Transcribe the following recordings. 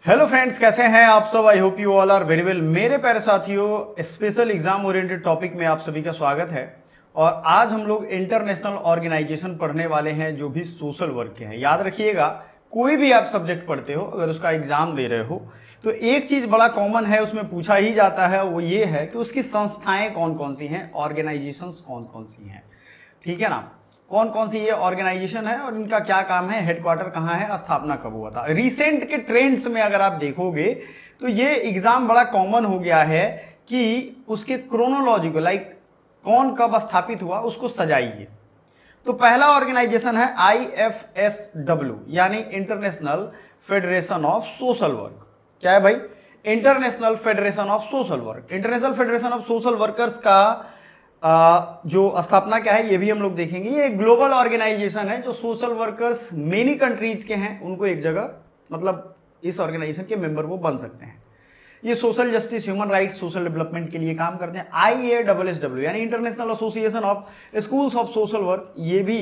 Hello friends, कैसे हैं आप सब। I hope you all are very well. मेरे प्यारे साथियों, स्पेशल एग्जाम ओरिएंटेड टॉपिक में आप सभी का स्वागत है। और आज हम लोग इंटरनेशनल ऑर्गेनाइजेशन पढ़ने वाले हैं जो भी सोशल वर्क के हैं। याद रखिएगा, कोई भी आप सब्जेक्ट पढ़ते हो, अगर उसका एग्जाम दे रहे हो तो एक चीज बड़ा कॉमन है, उसमें पूछा ही जाता है, वो ये है कि उसकी संस्थाएं कौन कौन सी हैं, ऑर्गेनाइजेशंस कौन कौन सी हैं। ठीक है ना, कौन कौन सी ये ऑर्गेनाइजेशन है और इनका क्या काम है, हेडक्वार्टर कहाँ है, स्थापना कब हुआ था। रिसेंट के ट्रेंड्स में अगर आप देखोगे तो ये एग्जाम बड़ा कॉमन हो गया है कि उसके क्रोनोलॉजी को, लाइक कौन कब स्थापित हुआ, उसको सजाइए। तो पहला ऑर्गेनाइजेशन है IFSW, यानी international federation of social work. क्या है भाई? International federation of social work. International federation of social workers का जो स्थापना क्या है ये भी हम लोग देखेंगे। ये एक ग्लोबल ऑर्गेनाइजेशन है जो सोशल वर्कर्स मेनी कंट्रीज के हैं, उनको एक जगह, मतलब इस ऑर्गेनाइजेशन के मेंबर वो बन सकते हैं। ये social justice, human rights, social development के लिए काम करते हैं। IASSW यानी international association of schools of social work, ये भी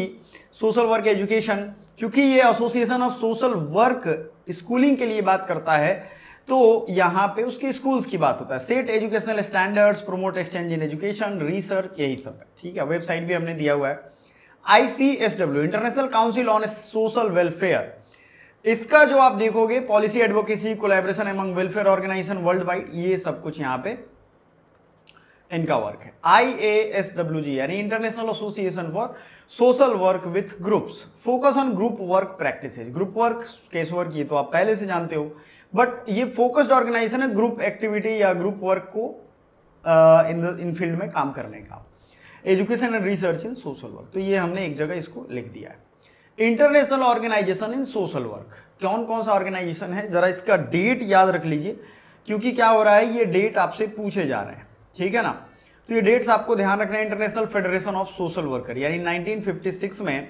सोशल वर्क एजुकेशन, क्योंकि ये association of social work schooling के लिए बात करता है तो यहां पे उसके स्कूल्स की बात होता है। Set educational standards, promote exchange in education, research, यही सब है। ठीक है, वेबसाइट भी हमने दिया हुआ है। ICSW international council on social welfare, इसका जो आप देखोगे policy, advocacy, collaboration among welfare organisation world wide, ये सब कुछ यहां पे इनका वर्क है। IASWG यानी international association for social work with groups, focus on group work practices. Group work, case work, ये तो आप पहले से जानते हो, बट ये फोकस्ड ऑर्गेनाइजेशन है ग्रुप एक्टिविटी या ग्रुप वर्क को इन फील्ड में काम करने का। Education and research in social work, तो ये हमने एक जगह इसको लिख दिया है। इंटरनेशनल ऑर्गेनाइजेशन इन सोशल वर्क, कौन कौन सा ऑर्गेनाइजेशन है, जरा इसका डेट याद रख लीजिए, क्योंकि क्या हो रहा है, ये डेट आपसे पूछे जा रहे हैं। ठीक है ना, तो ये डेट्स आपको ध्यान रखना है। International federation of social worker यानी 1956 में,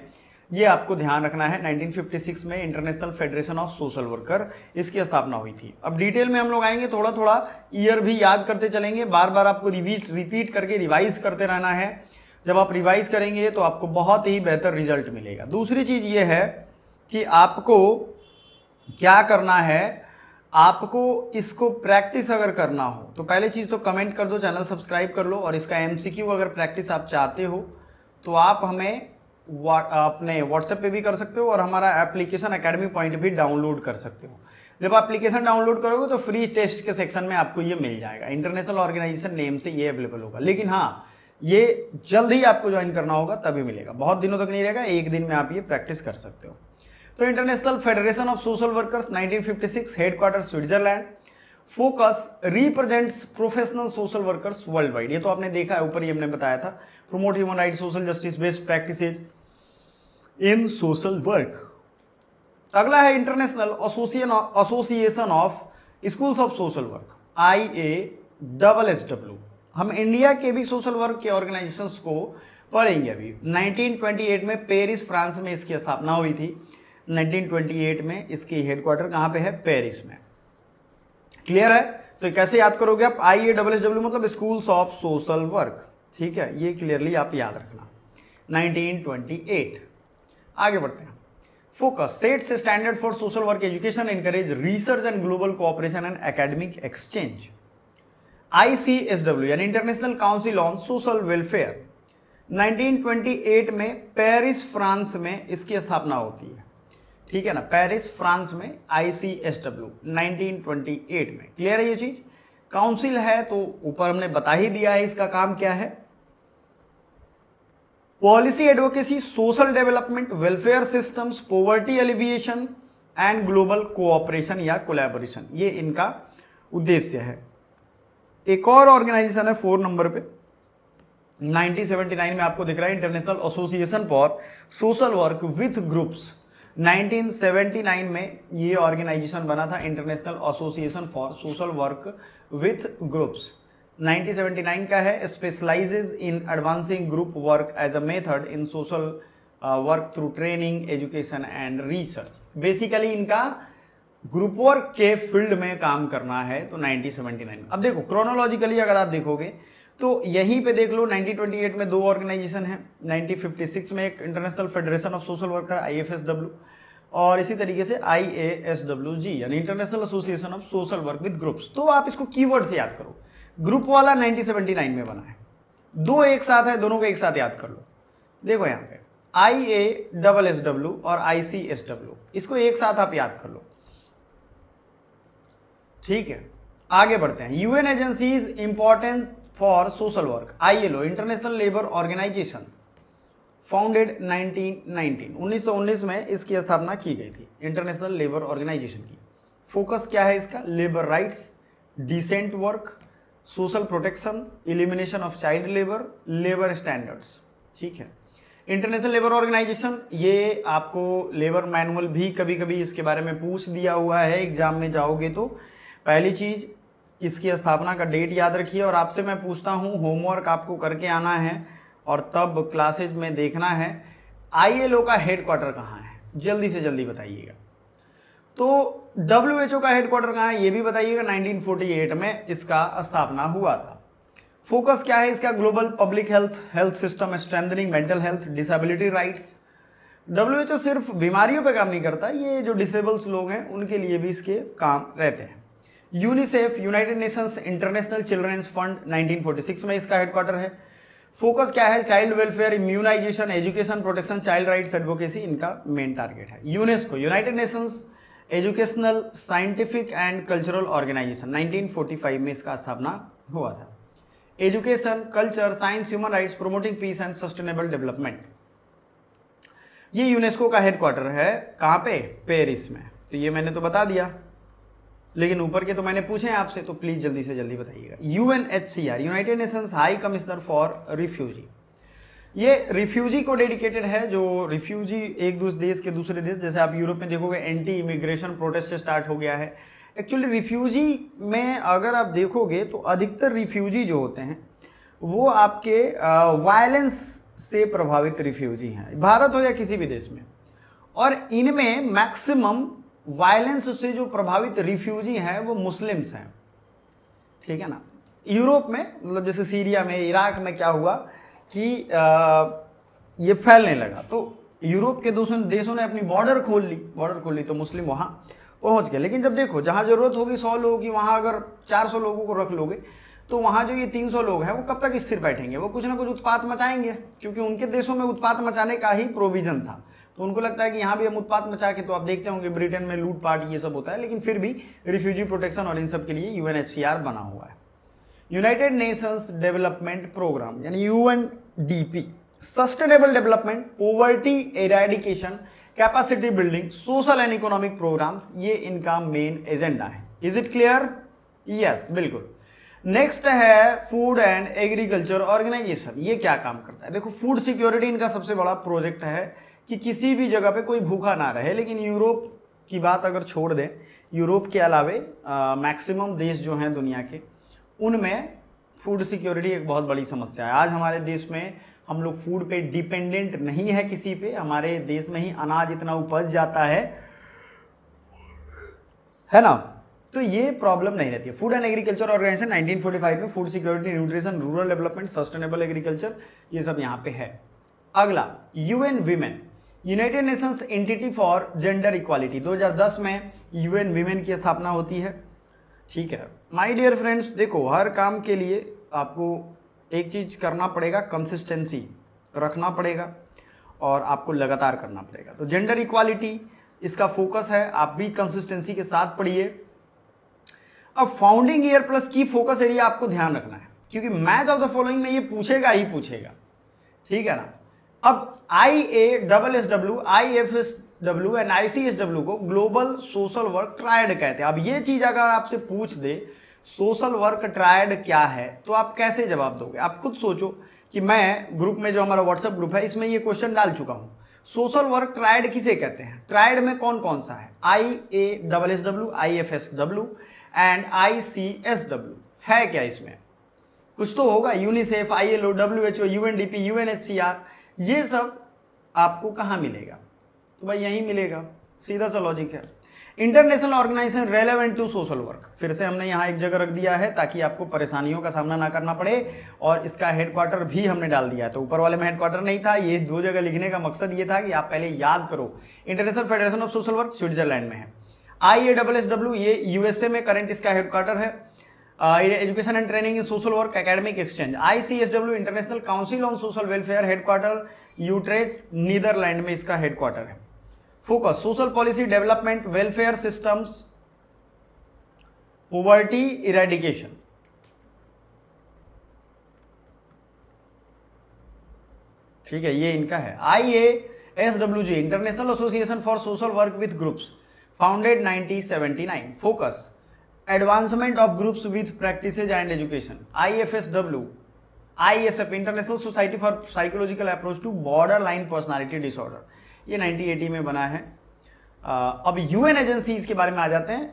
ये आपको ध्यान रखना है। 1956 में international federation of social worker, इसकी स्थापना हुई थी। अब डिटेल में हम लोग आएंगे, थोड़ा थोड़ा ईयर भी याद करते चलेंगे, बार बार आपको रिपीट करके रिवाइज करते रहना है। जब आप रिवाइज करेंगे तो आपको बहुत ही बेहतर रिजल्ट मिलेगा। दूसरी चीज ये है कि आपको क्या करना है, आपको इसको प्रैक्टिस अगर करना हो तो पहले चीज तो कमेंट कर दो, चैनल सब्सक्राइब कर लो, और इसका MCQ अगर प्रैक्टिस आप चाहते हो तो आप हमें अपने व्हाट्सएप पे भी कर सकते हो, और हमारा एप्लीकेशन एकेडमी पॉइंट भी डाउनलोड कर सकते हो। जब एप्लीकेशन डाउनलोड करोगे तो फ्री टेस्ट के सेक्शन में आपको ये मिल जाएगा। इंटरनेशनल ऑर्गेनाइजेशन नेम से ये अवेलेबल होगा, लेकिन हाँ, ये जल्द ही आपको ज्वाइन करना होगा, तभी मिलेगा, बहुत दिनों तक नहीं रहेगा, एक दिन में आप ये प्रैक्टिस कर सकते हो। तो international federation of social workers 1956, headquarter Switzerland, focus represents professional social workers world wide, ये तो आपने देखा है, ऊपर ही हमने बताया था। Promote human right, social justice, best practices in social work. अगला है international association of schools of social work, IASSW। हम इंडिया के भी सोशल वर्क के ऑर्गेनाइजेशंस को पढ़ेंगे अभी। 1928 में पेरिस, फ्रांस में इसकी स्थापना हुई थी। 1928 में इसकी हेडक्वार्टर कहां पे है? पेरिस में। क्लियर है? तो कैसे याद करोगे आप? IASSW मतलब स्कूल्स ऑफ सोशल वर्क। ठीक है, ये क्लियरली आप याद रखना। 1928। आगे बढ़ते हैं। Focus sets standard for social work education, encourage research and global cooperation and academic exchange. ICSW यानी international council on social welfare, 1928 में पेरिस, फ्रांस में इसकी स्थापना होती है। ठीक है ना, पेरिस, फ्रांस में ICSW 1928 में। क्लियर है ये चीज? काउंसिल है तो ऊपर हमने बता ही दिया है इसका काम क्या है। Policy, advocacy, social development, welfare systems, poverty alleviation and global cooperation या कोलैबोरेशन, ये इनका उद्देश्य है। एक और ऑर्गेनाइजेशन है 4 नंबर पे, 1979 में आपको दिख रहा है, international association for social work with groups. 1979 में ये ऑर्गेनाइजेशन बना था, international association for social work with groups. 1979 का है। Specialises in advancing group work as a method in social work through training, education and research. Basically इनका group work के field में काम करना है, तो 1979 में। अब देखो क्रोनोलॉजिकली अगर आप देखोगे तो यहीं पे देख लो, 1928 में 2 ऑर्गेनाइजेशन है, 1956 में एक international federation of social worker IFSW, और इसी तरीके से IASWG यानी international association of social work with groups. तो आप इसको कीवर्ड से याद करो। ग्रुप वाला 1979 में बना है, दो एक साथ है, दोनों को एक साथ याद कर लो। देखो यहाँ पे IASSW और ICSW, इसको एक साथ आप याद कर लो, ठीक है। आगे बढ़ते हैं। UN agencies important for social work. ILO international labour organisation founded 1919 में इसकी स्थापना की गई थी, इंटरनेशनल लेबर ऑर्गेनाइजेशन की। फोकस क्या है इसका? Labour rights, decent work, social protection, elimination of child labour, labour standards, ठीक है। इंटरनेशनल लेबर ऑर्गेनाइजेशन, ये आपको लेबर मैनुअल भी कभी कभी इसके बारे में पूछ दिया हुआ है, एग्जाम में जाओगे तो। पहली चीज, इसकी स्थापना का डेट याद रखिए, और आपसे मैं पूछता हूं, होमवर्क आपको करके आना है और तब क्लासेज में देखना है, ILO का हेडक्वार्टर कहाँ है, जल्दी से जल्दी बताइएगा। तो WHO का हेडक्वार्टर कहाँ है ये भी बताइएगा। 1948 में इसका स्थापना हुआ था। फोकस क्या है इसका? Global public health, health system strengthening, mental health, disability rights. WHO सिर्फ बीमारियों पे काम नहीं करता, ये जो डिसेबल्स लोग हैं उनके लिए भी इसके काम रहते हैं। UNICEF, United Nations international children's fund, 1946 में इसका हेडक्वार्टर है। फोकस क्या है? Child welfare, immunisation, education, protection, child rights advocacy, इनका मेन टारगेट है। UNESCO, United Nations educational, scientific and cultural organisation, 1945 में इसका स्थापना हुआ था। Education, culture, science, human rights, promoting peace and sustainable development, ये यूनेस्को का हेडक्वार्टर है। कहां पे? पेरिस में। तो ये मैंने तो बता दिया, लेकिन ऊपर के तो मैंने पूछे हैं आपसे, तो प्लीज जल्दी से जल्दी बताइएगा। UNHCR, United Nations high commissioner for refugee, ये रिफ्यूजी को डेडिकेटेड है। जो रिफ्यूजी एक देश के दूसरे देश, जैसे आप यूरोप में देखोगे एंटी इमिग्रेशन प्रोटेस्ट से स्टार्ट हो गया है। एक्चुअली रिफ्यूजी में अगर आप देखोगे तो अधिकतर रिफ्यूजी जो होते हैं वो आपके वायलेंस से प्रभावित रिफ्यूजी हैं, भारत हो या किसी भी देश में। और इनमें मैक्सिमम वायलेंस से जो प्रभावित रिफ्यूजी हैं वो मुस्लिम्स हैं, ठीक है ना। यूरोप में मतलब जैसे सीरिया में, इराक में क्या हुआ कि ये फैलने लगा, तो यूरोप के देशों ने अपनी बॉर्डर खोल ली तो मुस्लिम वहां पहुंच गए। लेकिन जब देखो जहां जरूरत होगी 100 लोगों की, वहां अगर 400 लोगों को रख लोगे तो वहां जो ये 300 लोग हैं वो कब तक स्थिर बैठेंगे? वो कुछ ना कुछ उत्पात मचाएंगे, क्योंकि उनके देशों में उत्पात मचाने का ही प्रोविजन था। तो उनको लगता है कि यहाँ भी हम उत्पात मचा के, तो आप देखते होंगे ब्रिटेन में लूटपाट ये सब होता है, लेकिन फिर भी रिफ्यूजी प्रोटेक्शन और इन सब के लिए UNHCR बना हुआ है। यूनाइटेड नेशंस डेवलपमेंट प्रोग्राम यानी UNDP, sustainable development, poverty eradication, capacity building, social and economic programme, ये इनका मेन एजेंडा है। Is it clear? यस, बिल्कुल। नेक्स्ट है फूड एंड एग्रीकल्चर ऑर्गेनाइजेशन, ये क्या काम करता है? देखो, फूड सिक्योरिटी इनका सबसे बड़ा प्रोजेक्ट है कि किसी भी जगह पे कोई भूखा ना रहे। लेकिन यूरोप की बात अगर छोड़ दें, यूरोप के अलावे मैक्सिमम देश जो हैं दुनिया के, उनमें फूड सिक्योरिटी एक बहुत बड़ी समस्या है। आज हमारे देश में हम लोग फूड पे डिपेंडेंट नहीं है किसी पे, हमारे देश में ही अनाज इतना उपज जाता है ना, तो ये प्रॉब्लम नहीं रहती है। फूड एंड एग्रीकल्चर ऑर्गेनाइजेशन 1945 में food security, nutrition, rural development, sustainable agriculture, ये सब यहाँ पे है। अगला UN women, United Nations entity for gender equality, 2010 में UN वीमेन की स्थापना होती है, ठीक है। माय डियर फ्रेंड्स, देखो हर काम के लिए आपको एक चीज करना पड़ेगा, कंसिस्टेंसी रखना पड़ेगा और आपको लगातार करना पड़ेगा। तो जेंडर इक्वालिटी इसका फोकस है, आप भी कंसिस्टेंसी के साथ पढ़िए। अब फाउंडिंग ईयर प्लस की फोकस एरिया आपको ध्यान रखना है, क्योंकि मैच ऑफ द फॉलोइंग में ये पूछेगा ही पूछेगा, ठीक है ना। अब IASSW, IFSW एंड ICSW को ग्लोबल सोशल वर्क ट्रायड कहते हैं। अब ये चीज अगर आपसे पूछ दे सोशल वर्क ट्रायड क्या है, तो आप कैसे जवाब दोगे? आप खुद सोचो कि मैं ग्रुप में, जो हमारा व्हाट्सएप ग्रुप है, इसमें ये क्वेश्चन डाल चुका हूं। सोशल वर्क ट्रायड किसे कहते हैं? ट्रायड में कौन कौन सा है? IASSW, IFSW एंड ICSW है क्या? इसमें कुछ तो होगा। UNICEF, ILO, WHO, UNDP, UNHCR, ये सब आपको कहां मिलेगा? तो भाई यहीं मिलेगा, सीधा सा लॉजिक है। International organisation relevant to social work, फिर से हमने यहाँ एक जगह रख दिया है ताकि आपको परेशानियों का सामना ना करना पड़े, और इसका हेडक्वार्टर भी हमने डाल दिया है। तो ऊपर वाले में हेडक्वार्टर नहीं था, ये दो जगह लिखने का मकसद ये था कि आप पहले याद करो। International federation of social work Switzerland में है। IASSW ये यूएसए में करंट इसका हेडक्वार्टर है। Education and training in social work academic exchange, ICSW international council on social welfare, headquarter Utrecht Netherland में इसका हेडक्वार्टर है। Focus social policy development, welfare systems, poverty eradication. ठीक है, ये इनका है। IASWG international association for social work with groups, founded 1979। Focus advancement of groups with practices and education. IFSW ISF international society for psychological approach to border line personality disorder, ये 1980 में बना है। अब यूएन एजेंसीज के बारे में आ जाते हैं।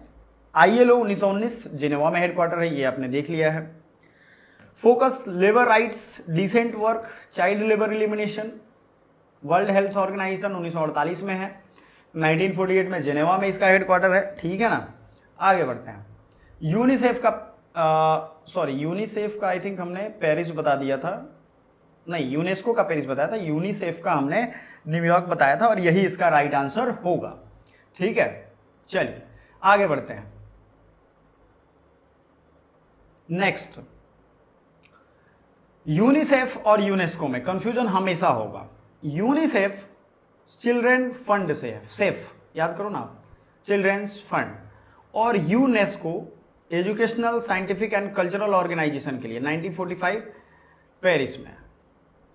ILO 1919 जिनेवा में हेडक्वार्टर है, ये आपने देख लिया है। Focus labour rights, decent work, child labour elimination, world health organisation 1948 में है। 1948 में जिनेवा में इसका हेडक्वार्टर है। ठीक है ना, आगे बढ़ते हैं। यूनिसेफ का आई थिंक हमने पेरिस बता दिया था, नहीं यूनेस्को का पेरिस बताया था, यूनिसेफ का हमने न्यूयॉर्क बताया था, और यही इसका राइट आंसर होगा। ठीक है, चलिए आगे बढ़ते हैं। नेक्स्ट, यूनिसेफ और यूनेस्को में कंफ्यूजन हमेशा होगा। यूनिसेफ चिल्ड्रेन फंड से है, सेफ याद करो ना, चिल्ड्रेन्स फंड, और UNESCO educational scientific and cultural organisation के लिए 1945 पेरिस में।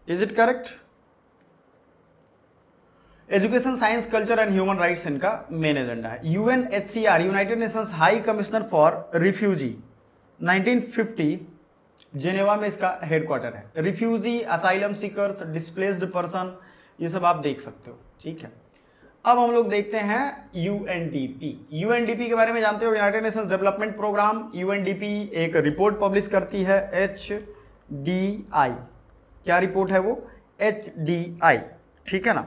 Is it correct? Education, science, culture and human rights इनका मेन एजेंडा है। UNHCR United Nations high commissioner for refugee 1950 Geneva में इसका हेडक्वार्टर है। Refugee, asylum seekers, displaced person, ये सब आप देख सकते हो। ठीक है, अब हम लोग देखते हैं UNDP। UNDP के बारे में जानते हो, United Nations development programme. UNDP एक रिपोर्ट पब्लिश करती है, HDI। क्या रिपोर्ट है वो? HDI। ठीक है ना।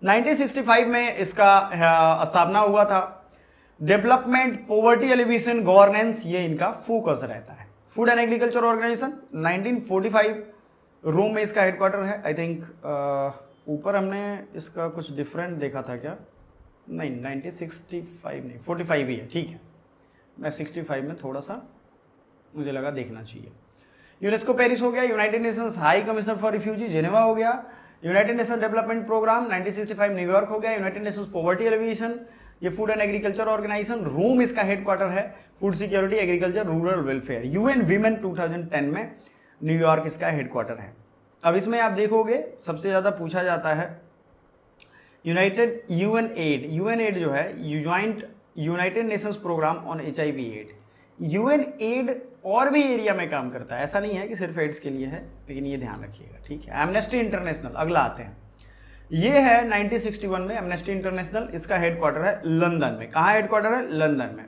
1965 में इसका स्थापना हुआ था। डेवलपमेंट, पॉवर्टी एलिवेशन, गवर्नेंस, ये इनका फोकस रहता है। फूड एंड एग्रीकल्चर ऑर्गेनाइजेशन 1945 रोम में इसका हेडक्वार्टर है। आई थिंक ऊपर हमने इसका कुछ डिफरेंट देखा था क्या? नहीं, 1965 नहीं, 45 ही है। ठीक है, मैं 65 में थोड़ा सा मुझे लगा देखना चाहिए। यूनेस्को पेरिस हो गया। United Nations high commissioner for refugee Geneva हो गया। United Nation development programme 1965 New York हो गया। यूनाइटेड नेशंस पॉवर्टी एलिवेशन, ये food and agriculture organisation, Rome इसका हेडक्वार्टर है। Food security, agriculture, rural welfare. UN women 2010 में न्यूयॉर्क इसका हेडक्वार्टर है। अब इसमें आप देखोगे सबसे ज्यादा पूछा जाता है यूनाइटेड UN एड जो है, United Nations programme on HIV aid. UN aid और भी एरिया में काम करता है, ऐसा नहीं है कि सिर्फ एड्स के लिए है, लेकिन ये ध्यान रखिएगा। ठीक है, एमनेस्टी इंटरनेशनल अगला आते हैं। ये है 1961 में एमनेस्टी इंटरनेशनल, इसका हेडक्वार्टर है लंदन में। कहाँ हेडक्वार्टर है? लंदन में।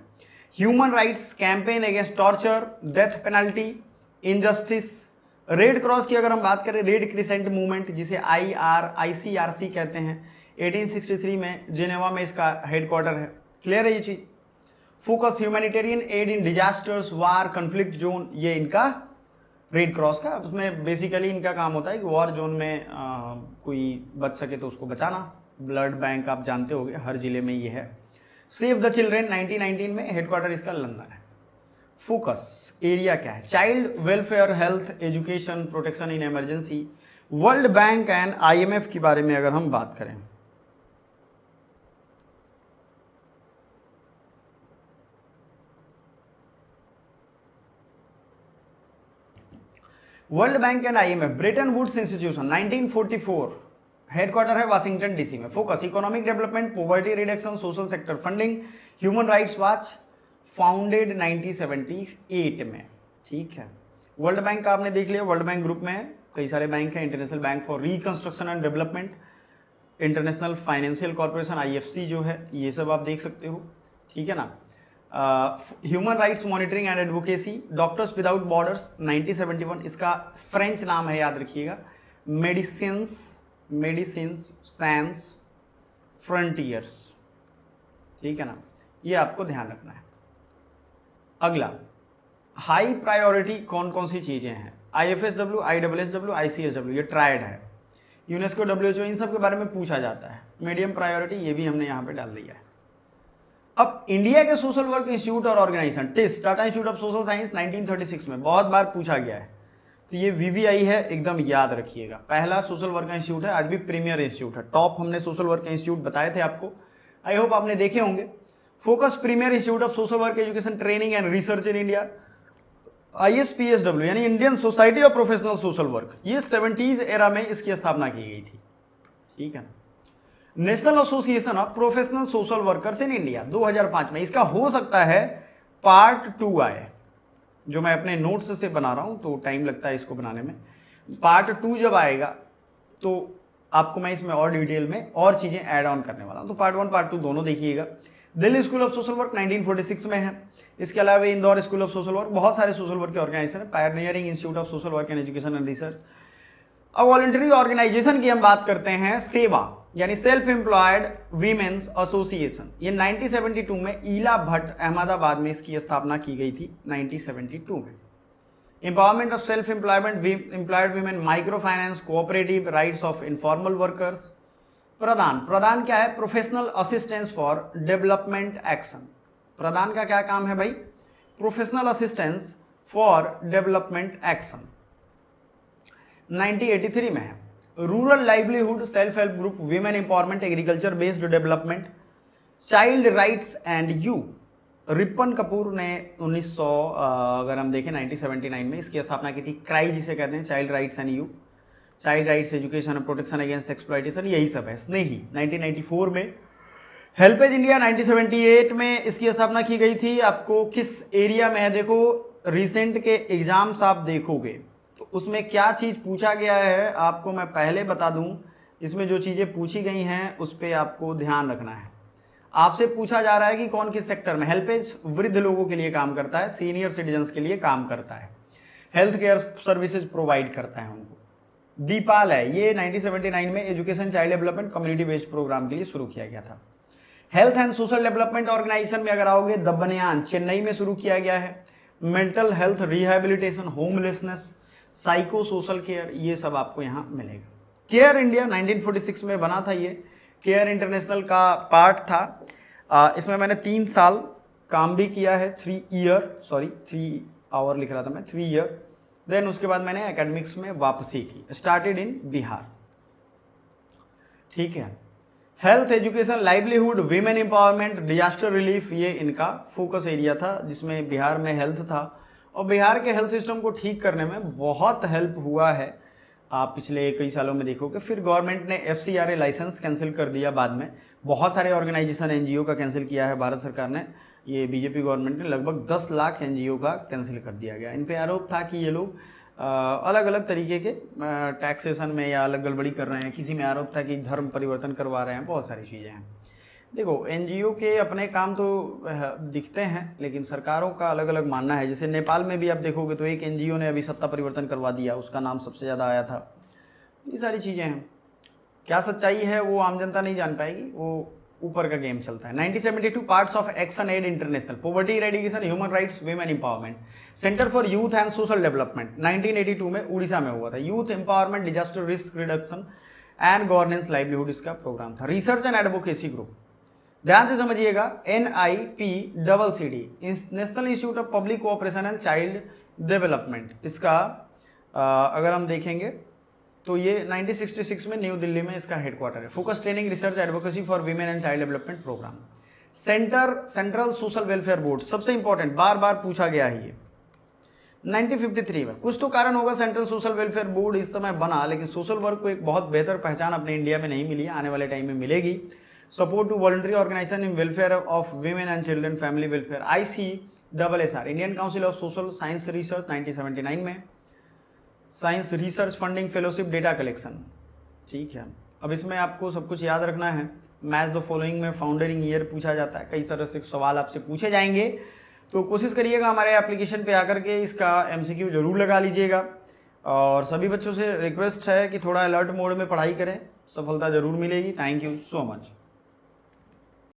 Human rights campaign against torture, death penalty, injustice. Red cross की अगर हम बात करें, रेड क्रिसेंट मूवमेंट जिसे ICRC कहते हैं, 1863 में जिनेवा में इसका हेडक्वार्टर है। क्लियर है ये चीज? फोकस ह्यूमैनिटेरियन एड इन डिजास्टर्स, वार, कन्फ्लिक्ट जोन, ये इनका रेड क्रॉस का। उसमें बेसिकली इनका काम होता है कि वॉर जोन में कोई बच सके तो उसको बचाना। ब्लड बैंक आप जानते होंगे, हर जिले में ये है। सेव द चिल्ड्रेन 1919 में, हेडक्वार्टर इसका लंदन है। फोकस एरिया क्या है? Child welfare, health, education, protection in emergency. World Bank and IMF के बारे में अगर हम बात करें, World Bank and IMF, Bretton Woods institution 1944, headquarter है वाशिंगटन DC में। Focus economic development, poverty reduction, social sector funding, Human Rights Watch, founded 1978 में। ठीक है, वर्ल्ड बैंक का आपने देख लिया, वर्ल्ड बैंक ग्रुप में है, कई सारे बैंक हैं। International bank for reconstruction and development, international financial corporation IFC जो है, ये सब आप देख सकते हो। ठीक है ना। Human rights monitoring and advocacy, doctors without borders 1971, इसका फ्रेंच नाम है, याद रखिएगा, मेडिसिन्स सैंस फ्रंटियर्स। ठीक है ना। ये आपको ध्यान रखना है। अगला, हाई प्रायोरिटी कौन कौन सी चीजें हैं? IFSW, ISSW, ICSW, ये ट्रायड है। यूनेस्को, WHO, इन सब के बारे में पूछा जाता है। मीडियम प्रायोरिटी ये भी हमने यहाँ पे डाल दिया है। अब इंडिया के सोशल वर्क इंस्टीट्यूट और organisation, TISS, Tata institute of social science, 1936 में बहुत बार पूछा गया है, तो ये VVI है, एकदम याद रखिएगा। पहला सोशल वर्क इंस्टीट्यूट है, आज भी प्रीमियर इंस्टीट्यूट है। टॉप हमने सोशल वर्क इंस्टीट्यूट बताए थे आपको, आई होप आपने देखे होंगे। Focus premier institute of social work education training and research in India, ISPSW यानी Indian society of professional social work, ये 70s एरा में इसकी स्थापना की गई थी। ठीक है। National association of professional social workers in India 2005 में, इसका हो सकता है पार्ट 2 आए, जो मैं अपने नोट्स से बना रहा हूं तो टाइम लगता है इसको बनाने में। पार्ट 2 जब आएगा तो आपको मैं इसमें और डिटेल में और चीजें ऐड ऑन करने वाला हूं, तो पार्ट 1 पार्ट 2 दोनों देखिएगा। Delhi school of social work 1946 में है। इसके अलावा Indore school of social work, बहुत सारे सोशल वर्क के ऑर्गेनाइजेशन है। Pioneering institute of social work and education and research. अब वॉलंटरी ऑर्गेनाइजेशन की हम बात करते हैं, सेवा यानी सेल्फ एम्प्लॉयड वीमेन्स एसोसिएशन, ये 1972 में ईला भट्ट अहमदाबाद में इसकी स्थापना की गई थी 1972 में। Empowerment of self employed women, micro finance, cooperative, rights of informal workers. प्रदान, प्रदान क्या है? Professional assistance for development action. प्रदान का क्या काम है भाई? Professional assistance for development action. 1983 में है rural livelihood self help group, women empowerment, agriculture based development, child rights and you. Ripon Kapoor ने 1900 अगर हम देखें 1979 में इसकी स्थापना की थी। क्राई जिसे कहते हैं, child rights and you, child rights education, protection against exploitation, यही सब है। स्नेही 1994 में। हेल्पेज इंडिया 1978 में इसकी स्थापना की गई थी। आपको किस एरिया में है? देखो रिसेंट के एग्जाम्स आप देखोगे तो उसमें क्या चीज पूछा गया है आपको मैं पहले बता दूं। इसमें जो चीजें पूछी गई हैं उस पर आपको ध्यान रखना है। आपसे पूछा जा रहा है कि कौन किस सेक्टर में। हेल्पेज वृद्ध लोगों के लिए काम करता है, सीनियर सिटीजन्स के लिए काम करता है, हेल्थ केयर सर्विसेज प्रोवाइड करता है उनको। दीपाल है, ये 1979 में education child development community based programme के लिए शुरू किया गया था। Health and social development organisation में अगर आओगे, द बनियान चेन्नई में शुरू किया गया है। Mental health rehabilitation, homelessness, psycho social care, ये सब आपको यहां मिलेगा। केयर इंडिया 1946 में बना था, ये केयर इंटरनेशनल का पार्ट था। इसमें मैंने 3 साल काम भी किया है, 3 आवर लिख रहा था मैं, 3 ईयर। देन उसके बाद मैंने एकेडमिक्स में वापसी की, स्टार्टेड इन बिहार। ठीक है। Health, education, livelihood, women empowerment, disaster relief, ये इनका फोकस एरिया था, जिसमें बिहार में हेल्थ था। और बिहार के हेल्थ सिस्टम को ठीक करने में बहुत हेल्प हुआ है, आप पिछले कई सालों में देखोगे। फिर गवर्नमेंट ने FCRA लाइसेंस कैंसिल कर दिया बाद में। बहुत सारे ऑर्गेनाइजेशन NGO का कैंसिल किया है भारत सरकार ने। ये बीजेपी गवर्नमेंट ने लगभग 10 लाख NGO का कैंसिल कर दिया गया। इन पे आरोप था कि ये लोग अलग अलग तरीके के टैक्सेशन में या अलग गड़बड़ी कर रहे हैं। किसी में आरोप था कि धर्म परिवर्तन करवा रहे हैं, बहुत सारी चीज़ें हैं। देखो NGO के अपने काम तो दिखते हैं, लेकिन सरकारों का अलग अलग मानना है। जैसे नेपाल में भी आप देखोगे तो एक NGO ने अभी सत्ता परिवर्तन करवा दिया, उसका नाम सबसे ज़्यादा आया था। ये सारी चीज़ें हैं, क्या सच्चाई है वो आम जनता नहीं जान पाएगी, वो ऊपर का गेम चलता है। 1972 parts of action aid international, poverty eradication, human rights, women empowerment, centre for youth and social development 1982 में उड़ीसा में हुआ था। Youth empowerment, disaster risk reduction and governance livelihood इसका प्रोग्राम था। रिसर्च एंड एडवोकेसी ग्रुप, ध्यान से समझिएगा, NIPCCD, national institute of public cooperation and child development, इसका अगर हम देखेंगे तो ये 1966 में न्यू दिल्ली में इसका हेडक्वार्टर है। Focus training research advocacy for women and child development programme. Central social welfare board, सबसे इंपॉर्टेंट, बार बार पूछा गया है ये 1953 में। कुछ तो कारण होगा सेंट्रल सोशल वेलफेयर बोर्ड इस समय बना, लेकिन सोशल वर्क को एक बहुत बेहतर पहचान अपने इंडिया में नहीं मिली, आने वाले टाइम में मिलेगी। Support to voluntary organisation in welfare of women and children, family welfare, ICSSR, Indian council of social science research 1979 में। Science research funding fellowship data collection, ठीक है। अब इसमें आपको सब कुछ याद रखना है। मैच द फॉलोइंग में फाउंडरिंग ईयर पूछा जाता है, कई तरह से सवाल आपसे पूछे जाएंगे, तो कोशिश करिएगा हमारे एप्लीकेशन पे आकर के इसका MCQ जरूर लगा लीजिएगा। और सभी बच्चों से रिक्वेस्ट है कि थोड़ा अलर्ट मोड में पढ़ाई करें, सफलता जरूर मिलेगी। Thank you so much.